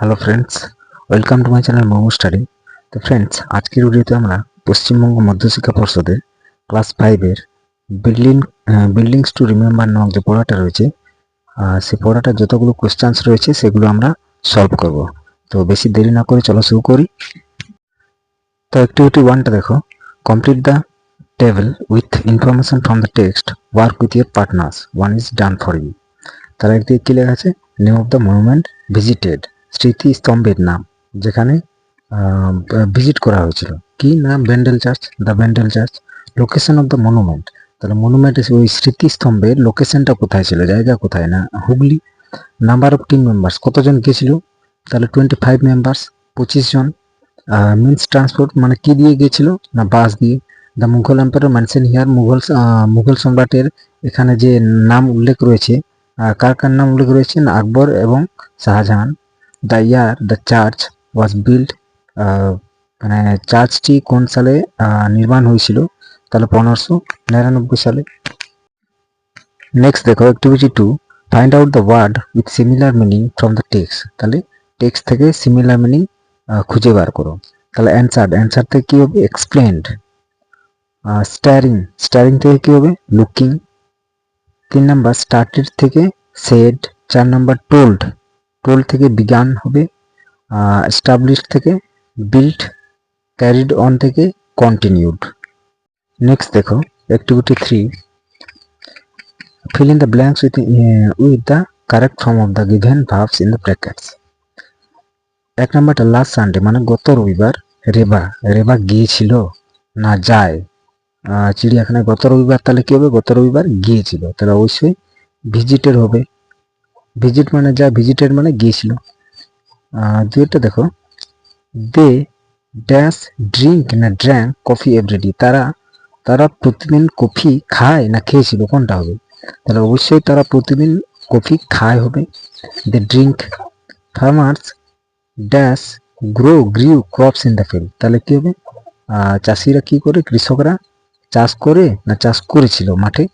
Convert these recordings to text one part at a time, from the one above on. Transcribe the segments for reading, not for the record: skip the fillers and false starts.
Hello friends, welcome to my channel momo study. তো friends, আজকের ভিডিওতে আমরা পশ্চিমবঙ্গ মধ্যশিক্ষা পর্ষদের ক্লাস 5-এর বিল্ডিংস টু রিমেম্বার নামক যে পড়াটা রয়েছে, সেই পড়াটার যতগুলো কোশ্চেন্স রয়েছে সেগুলো আমরা সলভ করব। তো বেশি দেরি না করে চলো শুরু করি। তো অ্যাক্টিভিটি 1টা দেখো, complete the table with information from the text, work with your partners, one is done for you. তার একদিকে কি লেখা আছে? Name of the monument visited, স্মৃতিস্তম্ভের নাম যেখানে ভিজিট করা হয়েছিল। কি নাম? Bandel church, the Bandel church. Location of the monument, তাহলে মনুমেন্ট ওই স্মৃতিস্তম্ভের লোকেশনটা কোথায় ছিল, জায়গা কোথায়? না Hooghly. Number of team members, কতজন গিয়েছিল? তাহলে 25 মেম্বার্স, 25 জন। মিন্স ট্রান্সপোর্ট, মানে কি দিয়ে গিয়েছিল? না বাস দিয়ে। The Mughal empire mention here, Mughal সম্রাটের এখানে যে নাম উল্লেখ রয়েছে, কার কার নাম উল্লেখ রয়েছে? না আকবর এবং Shahjahan. The year the church was build, মানে চার্চটি কোন সালে নির্মাণ হয়েছিল? তাহলে 1599 সালে। নেক্সট দেখো activity 2, find out the word with similar meaning from the text. তাহলে টেক্সট থেকে সিমিলার মিনিং খুঁজে বার করো। তাহলে অ্যান্সার থেকে কি হবে? এক্সপ্লেন্ড। স্টারিং থেকে কি হবে? লুকিং। 3 নাম্বার স্টার্টেড থেকে সেড। 4 নাম্বার টোল্ড থেকে বিগান হবে। এস্টাবলিশ থেকে বিল্ট। ক্যারিড অন থেকে কন্টিনিউড। নেক্সট দেখো activity 3, fill in the blanks with the correct form of the given verbs in the brackets. 1 নাম্বারটা লাস্ট সানডে, মানে গত রবিবার রেবা গিয়েছিল না যায় চিড়িয়াখানায় গত রবিবার। তাহলে কি হবে? গত রবিবার গিয়েছিল, তাহলে অবশ্যই ভিজিটেড হবে। ভিজিট মানে যা, ভিজিটেড মানে গিয়েছিল। দুইটা দেখো, দে ড্যাশ ড্রিঙ্ক না ড্র্যাঙ্ক কফি এভরিডে, তারা প্রতিদিন কফি খায় না খেয়েছিল, কোনটা হবে? তাহলে অবশ্যই তারা প্রতিদিন কফি খায় হবে। They drink. Farmers dash grew crops in the field, তাহলে কি হবে? চাষিরা কি করে? কৃষকরা চাষ করে না চাষ করেছিল মাঠে?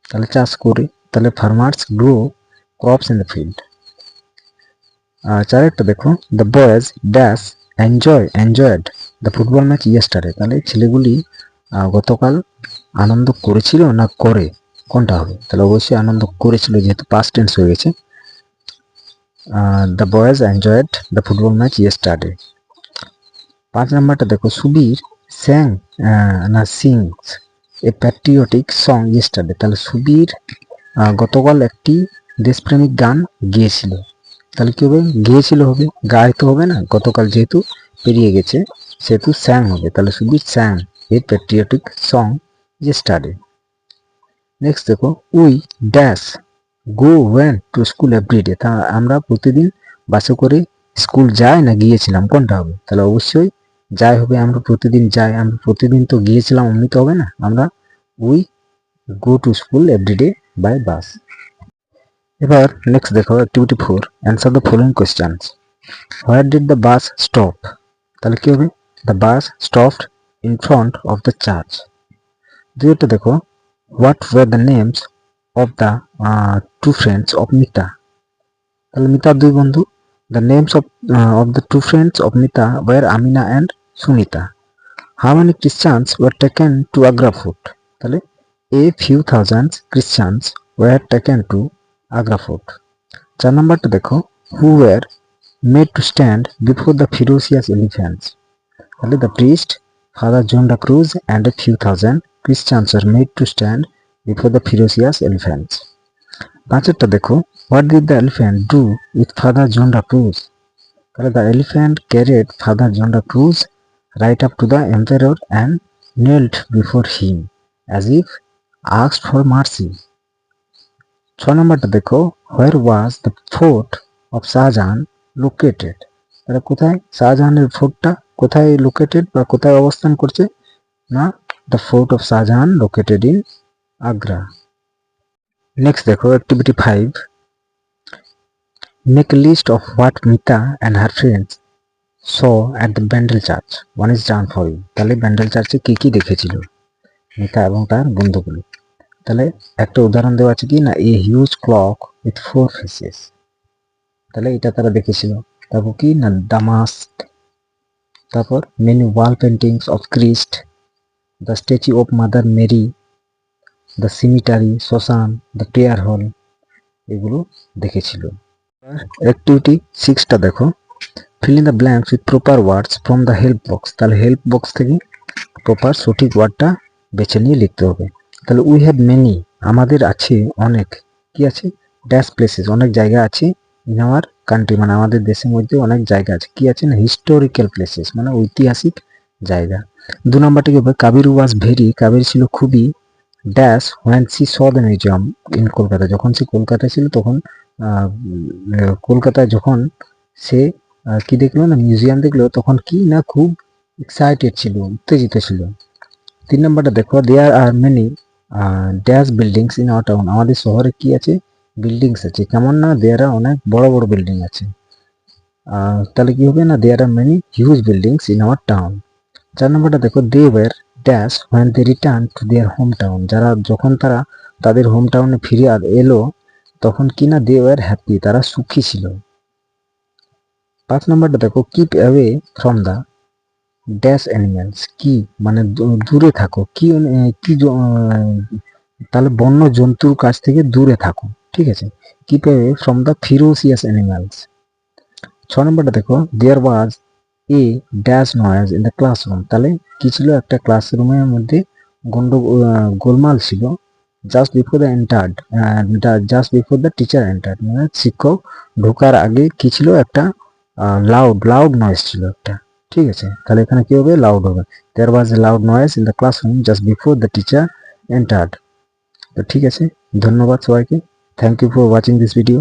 তাহলে চাষ করে, তাহলে farmers grow crops in the field. চারেরটা দেখো, the boys dash enjoyed the football match yesterday, তাহলে ছেলেগুলি গতকাল আনন্দ করেছিল না করে, কোনটা হবে? তাহলে অবশ্যই আনন্দ করেছিল, যেহেতু পাস্ট টেন্স হয়ে গেছে। The boys enjoyed the football match yesterday. 5 নাম্বারটা দেখো, সুবীর স্যাং না sings a patriotic song yesterday, তাহলে সুবীর গতকাল একটি দেশপ্রেমিক গান গেয়েছিল। তাহলে কি হবে? গিয়েছিল হবে, গাইতে হবে না, গতকাল যেহেতু পেরিয়ে গেছে সেহেতু স্যাং হবে, তাহলে Subir sang a patriotic song yesterday. Next দেখো, we dash go when to school everyday, তা আমরা প্রতিদিন বাসে করে স্কুল যাই না গিয়েছিলাম, কোনটা হবে? তাহলে অবশ্যই যাই হবে, আমরা প্রতিদিন যাই, আমরা প্রতিদিন তো গিয়েছিলাম অমনি তো হবে না, আমরা we go to school everyday by bus. এবার নেক্সট দেখো activity 4, answer the following questions. Where did the bus stop, তাহলে কি হবে? The bus stopped in front of the church. দুইটা দেখো, what were the names of the two friends of Mita, তাহলে মিতার দুই বন্ধু। The names of the two friends of Mita were Amina and Sunita. How many Christians were taken to Agra fort, তাহলে a few thousands Christians were taken to Agra fort. 4 নাম্বারটা দেখো, who were made to stand before the ferocious elephants, তাহলে the priest father John da Cruz and a few thousand Christians are made to stand before the ferocious elephants. 5এরটা দেখো, what did the elephant do with father John da Cruz, তাহলে the elephant carried father John da Cruz right up to the emperor and knelt before him as if asked for mercy. 6 নাম্বারটা দেখো, where was the fort of Shahjahan located, তাহলে কোথায় শাহজাহানের ফোর্টটা কোথায় located বা কোথায় অবস্থান করছে? না, the fort of Shahjahan located in Agra. Next দেখো activity 5, make a list of what Mita and her friends saw at the Bandel church, one is done for you, তাহলে ব্যান্ডেল চার্চে কি কি দেখেছিল মিতা এবং তার বন্ধুগুলো? তাহলে একটা উদাহরণ দেওয়া আছে কি না, a huge clock with 4 faces, তাহলে এটা তারা দেখেছিল। তারপর কি না দামাস্ক, তারপর many wall paintings of Christ, the statue of mother Mary, the cemetery, শ্মশান, দ্য প্রেয়ার হল, এগুলো দেখেছিল। অ্যাক্টিভিটি 6টা দেখো, fill in the blanks with proper words from the help box। তাহলে হেল্প বক্স থেকে প্রপার সঠিক ওয়ার্ডটা বেছে নিয়ে লিখতে হবে। তাহলে উই হ্যাভ মেনি, আমাদের আছে অনেক, কি আছে ড্যাশ প্লেসেস, অনেক জায়গা আছে, ইন আওয়ার কান্ট্রি মানে আমাদের দেশের মধ্যে অনেক জায়গা আছে, কি আছে না হিস্টোরিক্যাল প্লেসেস মানে ঐতিহাসিক জায়গা। 2 নম্বরটা কি হবে, কাবির ওয়াজ ভেরি, কাবির ছিল খুবই dash when she saw the museum in Kolkata, যখন সে কলকাতায় ছিল তখন কলকাতায় যখন সে কি দেখলো না মিউজিয়াম দেখলো তখন কি না খুব এক্সাইটেড ছিল, উত্তেজিত ছিল। 3 নম্বরটা দেখো, there are many dash buildings in our town, আমাদের শহরে কি আছে বিল্ডিংস আছে, কেমন না দেয়ার আর অনেক বড় বড় বিল্ডিং আছে। তাহলে কি হবে না there are many huge buildings in our town. 4 নম্বরটা দেখো, they were dash when they return to their home town, যারা যখন তারা তাদের হোম টাউনে ফিরে এলো তখন কি না দে ওয়ার হ্যাপি, তারা সুখী ছিল। 5 নম্বরটা দেখো, keep away from the dash animals, কি মানে দূরে থাকো, কি কি তাহলে বন্য জন্তুর কাছ থেকে দূরে থাকো, ঠিক আছে, keep away from the ferocious animals. 6 নম্বরটা দেখো, there was a dash noise in the classroom, তাহলে কি ছিল একটা ক্লাসরুমের মধ্যে গোলমাল ছিল, just before the entered, teacher entered, মানে শিক্ষক ঢোকার আগে কি ছিল একটা লাউড নয়েজ ছিল একটা, ঠিক আছে, তাহলে এখানে কি হবে লাউড হবে, there was a loud noise in the classroom just before the teacher entered. তো ঠিক আছে, ধন্যবাদ সবাইকে, thank you for watching this video.